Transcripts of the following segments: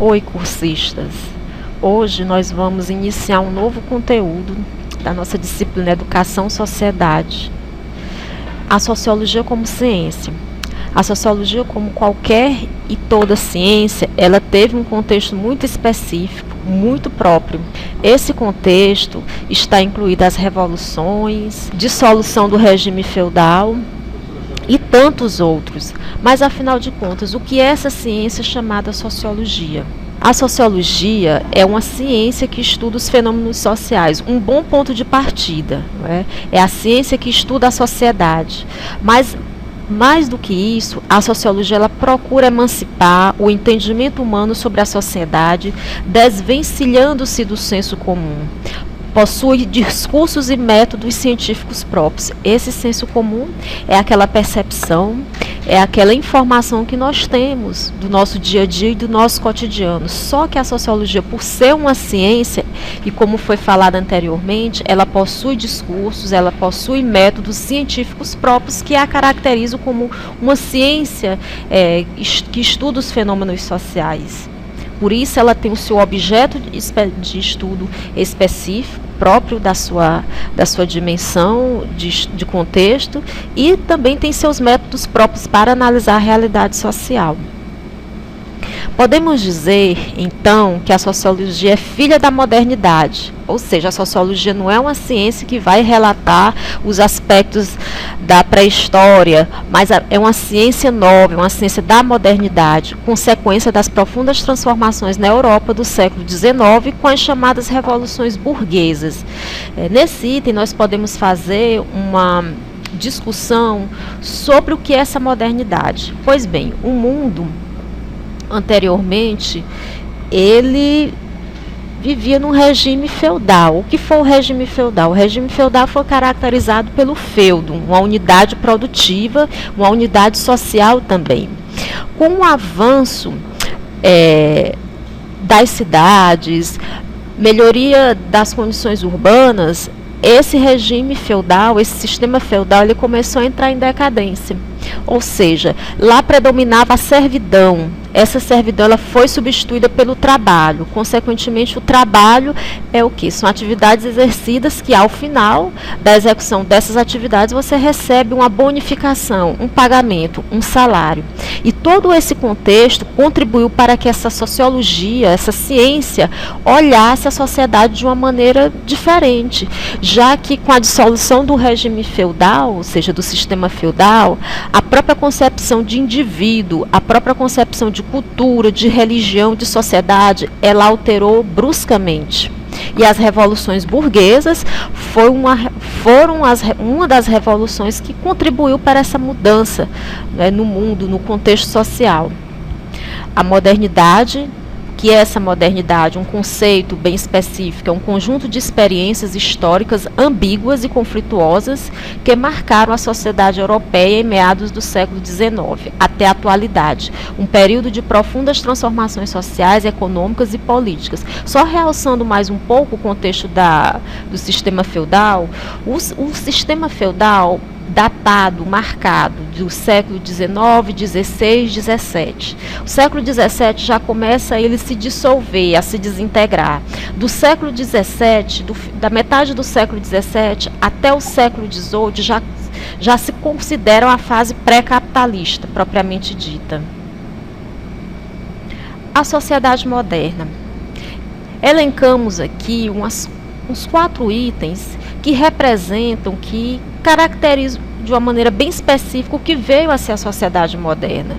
Oi, cursistas! Hoje nós vamos iniciar um novo conteúdo da nossa disciplina Educação Sociedade. A sociologia como ciência. A sociologia, como qualquer e toda ciência, ela teve um contexto muito específico, muito próprio. Esse contexto está incluído as revoluções, dissolução do regime feudal e tantos outros. Mas, afinal de contas, o que é essa ciência chamada sociologia? A sociologia é uma ciência que estuda os fenômenos sociais, um bom ponto de partida, não é? É a ciência que estuda a sociedade. Mas, mais do que isso, a sociologia ela procura emancipar o entendimento humano sobre a sociedade, desvencilhando-se do senso comum. Possui discursos e métodos científicos próprios. Esse senso comum é aquela percepção, é aquela informação que nós temos do nosso dia a dia e do nosso cotidiano. Só que a sociologia, por ser uma ciência, e como foi falado anteriormente, ela possui discursos, ela possui métodos científicos próprios que a caracterizam como uma ciência que estuda os fenômenos sociais. Por isso, ela tem o seu objeto de estudo específico, próprio da sua dimensão de contexto, e também tem seus métodos próprios para analisar a realidade social. Podemos dizer, então, que a sociologia é filha da modernidade, ou seja, a sociologia não é uma ciência que vai relatar os aspectos da pré-história, mas é uma ciência nova, uma ciência da modernidade, consequência das profundas transformações na Europa do século XIX com as chamadas revoluções burguesas. Nesse item, nós podemos fazer uma discussão sobre o que é essa modernidade. Pois bem, o mundo anteriormente, ele vivia num regime feudal. O que foi o regime feudal? O regime feudal foi caracterizado pelo feudo, uma unidade produtiva, uma unidade social também. Com o avanço das cidades, melhoria das condições urbanas, esse regime feudal, esse sistema feudal, ele começou a entrar em decadência. Ou seja, lá predominava a servidão. Essa servidão ela foi substituída pelo trabalho. Consequentemente, o trabalho é o quê? São atividades exercidas que, ao final da execução dessas atividades, você recebe uma bonificação, um pagamento, um salário. E todo esse contexto contribuiu para que essa sociologia, essa ciência, olhasse a sociedade de uma maneira diferente, já que com a dissolução do regime feudal, ou seja, do sistema feudal, a própria concepção de indivíduo, a própria concepção de cultura, de religião, de sociedade, ela alterou bruscamente. E as revoluções burguesas foram uma das revoluções que contribuiu para essa mudança, né, no mundo, no contexto social. A modernidade, que é essa modernidade, um conceito bem específico, é um conjunto de experiências históricas ambíguas e conflituosas que marcaram a sociedade europeia em meados do século XIX até a atualidade, um período de profundas transformações sociais, econômicas e políticas. Só realçando mais um pouco o contexto do sistema feudal, o sistema feudal datado, marcado do século XIX, XVI, XVII. O século XVII já começa a ele se dissolver, a se desintegrar. Do século XVII, da metade do século XVII até o século XVIII, já se considera a fase pré-capitalista, propriamente dita. A sociedade moderna. Elencamos aqui uns 4 itens que representam, que caracterizam de uma maneira bem específica o que veio a ser a sociedade moderna.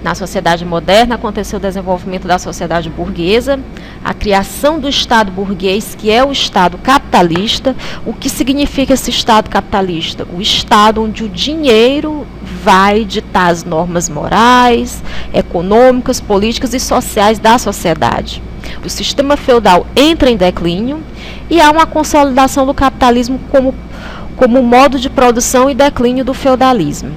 Na sociedade moderna aconteceu o desenvolvimento da sociedade burguesa, a criação do Estado burguês, que é o Estado capitalista. O que significa esse Estado capitalista? O Estado onde o dinheiro vai ditar as normas morais, econômicas, políticas e sociais da sociedade. O sistema feudal entra em declínio e há uma consolidação do capitalismo como modo de produção e declínio do feudalismo.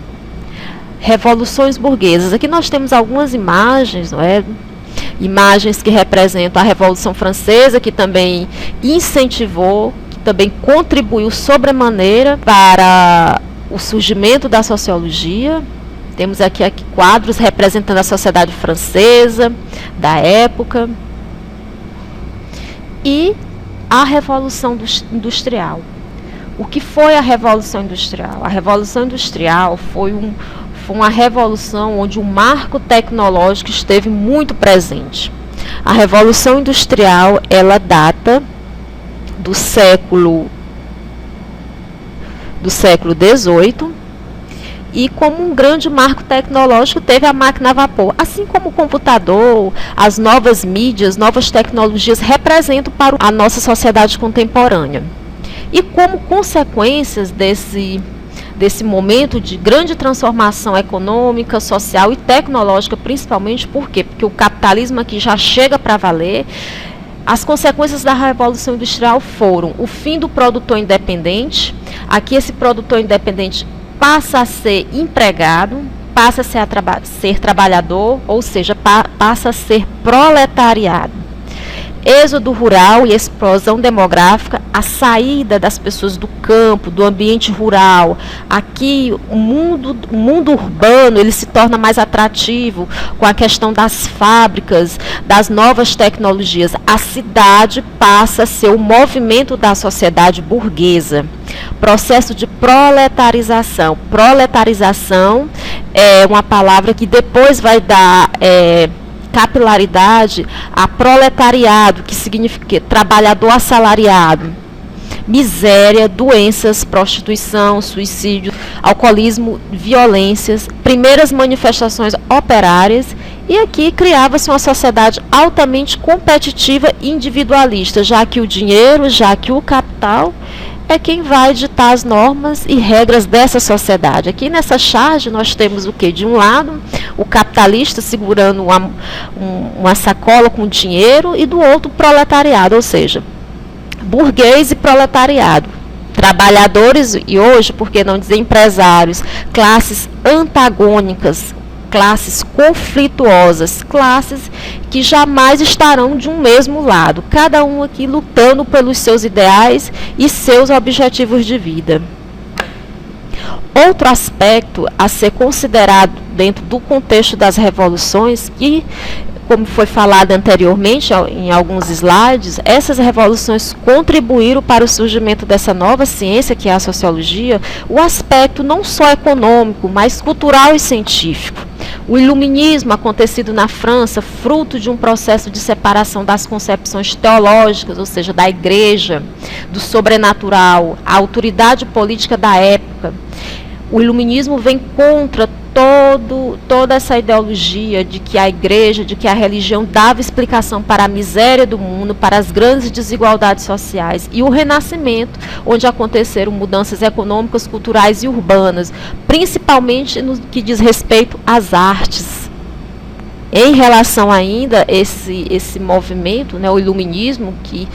Revoluções burguesas. Aqui nós temos algumas imagens, não é? Imagens que representam a Revolução Francesa, que também incentivou, que também contribuiu sobremaneira para o surgimento da sociologia. Temos aqui quadros representando a sociedade francesa da época e a Revolução Industrial. O que foi a Revolução Industrial? A Revolução Industrial foi uma revolução onde o marco tecnológico esteve muito presente. A Revolução Industrial, ela data do século XVIII, e como um grande marco tecnológico teve a máquina a vapor. Assim como o computador, as novas mídias, novas tecnologias representam para a nossa sociedade contemporânea. E como consequências desse momento de grande transformação econômica, social e tecnológica, principalmente, por quê? Porque o capitalismo aqui já chega para valer. As consequências da Revolução Industrial foram o fim do produtor independente. Aqui esse produtor independente passa a ser empregado, passa a ser trabalhador, ou seja, passa a ser proletariado. Êxodo rural e explosão demográfica, a saída das pessoas do campo, do ambiente rural. Aqui o mundo urbano ele se torna mais atrativo com a questão das fábricas, das novas tecnologias. A cidade passa a ser o movimento da sociedade burguesa. Processo de proletarização. Proletarização é uma palavra que depois vai dar capilaridade a proletariado, que significa trabalhador assalariado. Miséria, doenças, prostituição, suicídio, alcoolismo, violências, primeiras manifestações operárias, e aqui criava-se uma sociedade altamente competitiva e individualista, já que o dinheiro, já que o capital é quem vai ditar as normas e regras dessa sociedade. Aqui nessa charge nós temos o quê? De um lado, o capitalista segurando uma sacola com dinheiro, e do outro, o proletariado, ou seja, burguês e proletariado. Trabalhadores e hoje, por que não dizer empresários, classes antagônicas, classes conflituosas, classes que jamais estarão de um mesmo lado, cada um aqui lutando pelos seus ideais e seus objetivos de vida. Outro aspecto a ser considerado dentro do contexto das revoluções, que, como foi falado anteriormente em alguns slides, essas revoluções contribuíram para o surgimento dessa nova ciência, que é a sociologia, o aspecto não só econômico, mas cultural e científico. O iluminismo, acontecido na França, fruto de um processo de separação das concepções teológicas, ou seja, da igreja, do sobrenatural, a autoridade política da época. O iluminismo vem contra toda essa ideologia de que a igreja, de que a religião dava explicação para a miséria do mundo, para as grandes desigualdades sociais. E o Renascimento, onde aconteceram mudanças econômicas, culturais e urbanas, principalmente no que diz respeito às artes. Em relação ainda a esse movimento, né, o iluminismo, que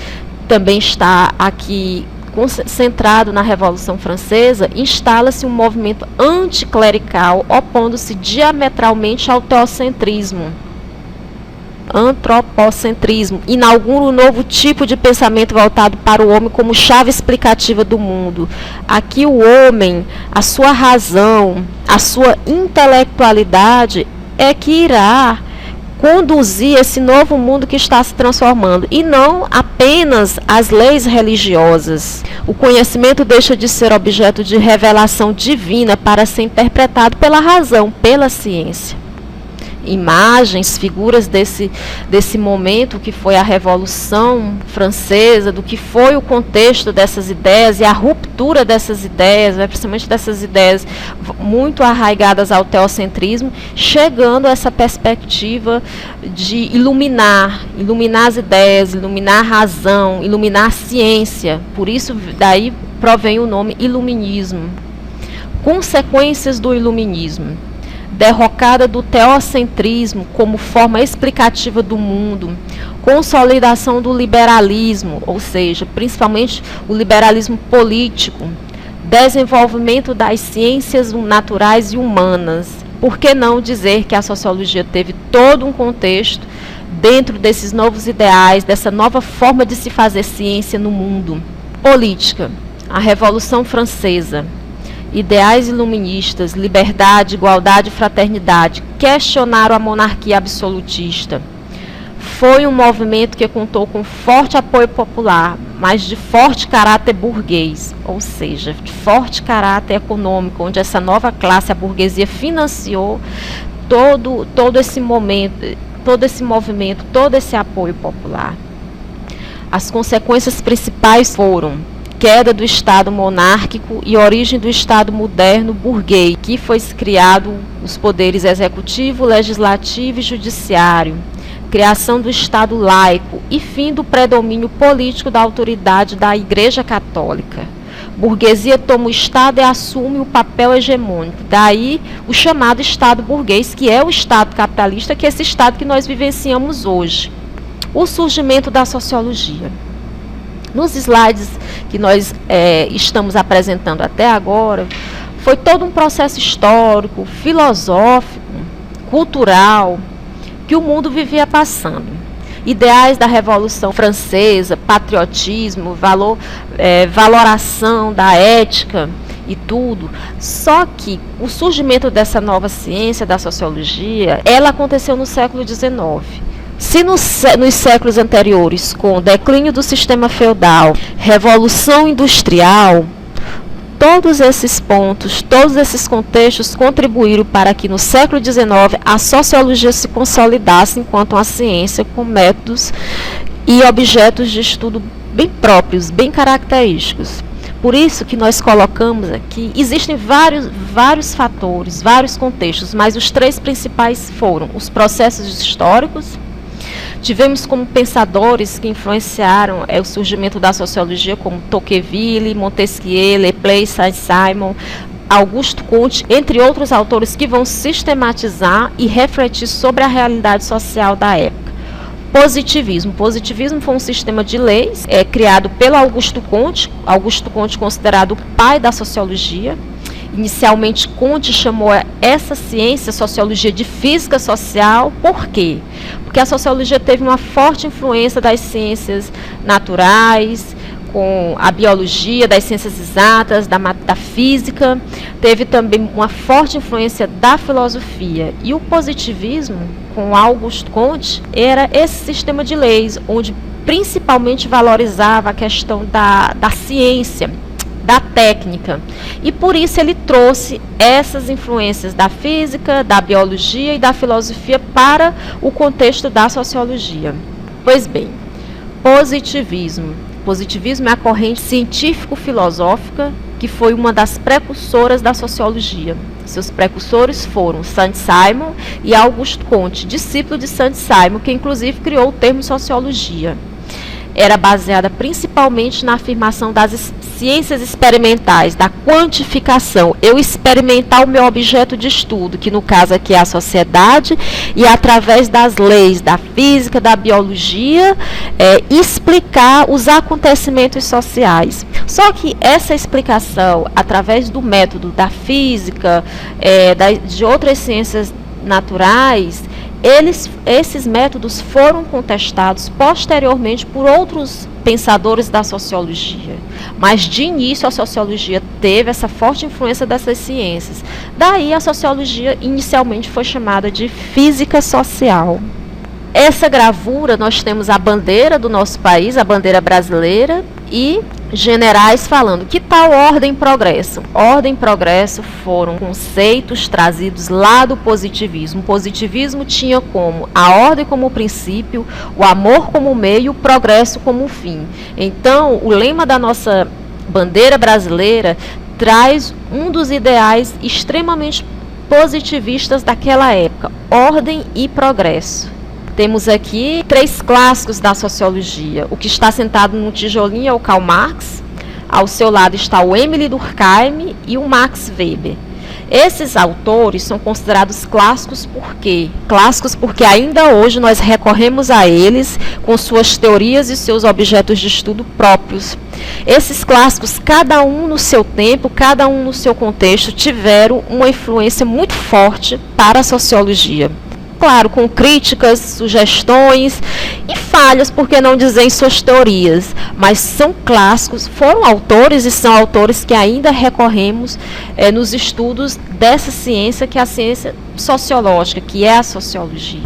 também está aqui concentrado na Revolução Francesa, instala-se um movimento anticlerical, opondo-se diametralmente ao teocentrismo, antropocentrismo, inaugura um novo tipo de pensamento voltado para o homem como chave explicativa do mundo. Aqui o homem, a sua razão, a sua intelectualidade é que irá conduzir esse novo mundo que está se transformando, e não apenas as leis religiosas. O conhecimento deixa de ser objeto de revelação divina para ser interpretado pela razão, pela ciência. Imagens, figuras desse momento que foi a Revolução Francesa, do que foi o contexto dessas ideias e a ruptura dessas ideias, principalmente dessas ideias muito arraigadas ao teocentrismo, chegando a essa perspectiva de iluminar as ideias, iluminar a razão, iluminar a ciência. Por isso, daí provém o nome iluminismo. Consequências do iluminismo: derrocada do teocentrismo como forma explicativa do mundo, consolidação do liberalismo, ou seja, principalmente o liberalismo político, desenvolvimento das ciências naturais e humanas. Por que não dizer que a sociologia teve todo um contexto dentro desses novos ideais, dessa nova forma de se fazer ciência no mundo? Política, a Revolução Francesa. Ideais iluministas, liberdade, igualdade e fraternidade questionaram a monarquia absolutista. Foi um movimento que contou com forte apoio popular, mas de forte caráter burguês, ou seja, de forte caráter econômico, onde essa nova classe, a burguesia, financiou todo esse momento, todo esse movimento, todo esse apoio popular. As consequências principais foram queda do Estado monárquico e origem do Estado moderno burguês, que foi criado os poderes executivo, legislativo e judiciário, criação do Estado laico e fim do predomínio político da autoridade da Igreja Católica. Burguesia toma o Estado e assume o papel hegemônico. Daí o chamado Estado burguês, que é o Estado capitalista, que é esse Estado que nós vivenciamos hoje. O surgimento da sociologia. Nos slides que nós estamos apresentando até agora, foi todo um processo histórico, filosófico, cultural, que o mundo vivia passando. Ideais da Revolução Francesa, patriotismo, valoração da ética e tudo. Só que o surgimento dessa nova ciência, da sociologia, ela aconteceu no século XIX. Se nos séculos anteriores, com o declínio do sistema feudal, revolução industrial, todos esses pontos, todos esses contextos contribuíram para que no século XIX a sociologia se consolidasse enquanto uma ciência com métodos e objetos de estudo bem próprios, bem característicos. Por isso que nós colocamos aqui, existem vários fatores, vários contextos, mas os três principais foram os processos históricos. Tivemos como pensadores que influenciaram o surgimento da sociologia, como Tocqueville, Montesquieu, Laplace, Saint-Simon, Auguste Comte, entre outros autores que vão sistematizar e refletir sobre a realidade social da época. Positivismo. Positivismo foi um sistema de leis criado pelo Auguste Comte considerado o pai da sociologia. Inicialmente, Comte chamou essa ciência, sociologia, de física social. Por quê? Porque a sociologia teve uma forte influência das ciências naturais, com a biologia, das ciências exatas, da física. Teve também uma forte influência da filosofia. E o positivismo, com Auguste Comte, era esse sistema de leis, onde principalmente valorizava a questão da ciência, da técnica, e por isso ele trouxe essas influências da física, da biologia e da filosofia para o contexto da sociologia. Pois bem, positivismo. Positivismo é a corrente científico-filosófica que foi uma das precursoras da sociologia. Seus precursores foram Saint-Simon e Auguste Comte, discípulo de Saint-Simon, que inclusive criou o termo sociologia. Era baseada principalmente na afirmação das ciências experimentais, da quantificação. Eu experimentar o meu objeto de estudo, que no caso aqui é a sociedade, e através das leis da física, da biologia, explicar os acontecimentos sociais. Só que essa explicação, através do método da física, de outras ciências naturais, esses métodos foram contestados posteriormente por outros pensadores da sociologia. Mas, de início, a sociologia teve essa forte influência dessas ciências. Daí, a sociologia inicialmente foi chamada de física social. Essa gravura, nós temos a bandeira do nosso país, a bandeira brasileira, e generais falando, que tal ordem e progresso? Ordem e progresso foram conceitos trazidos lá do positivismo. O positivismo tinha como a ordem como princípio, o amor como meio e o progresso como fim. Então, o lema da nossa bandeira brasileira traz um dos ideais extremamente positivistas daquela época, ordem e progresso. Temos aqui 3 clássicos da sociologia. O que está sentado no tijolinho é o Karl Marx. Ao seu lado está o Emile Durkheim e o Max Weber. Esses autores são considerados clássicos por quê? Clássicos porque ainda hoje nós recorremos a eles com suas teorias e seus objetos de estudo próprios. Esses clássicos, cada um no seu tempo, cada um no seu contexto, tiveram uma influência muito forte para a sociologia. claro, com críticas, sugestões e falhas, por que não dizer, em suas teorias, mas são clássicos, foram autores e são autores que ainda recorremos nos estudos dessa ciência, que é a ciência sociológica, que é a sociologia.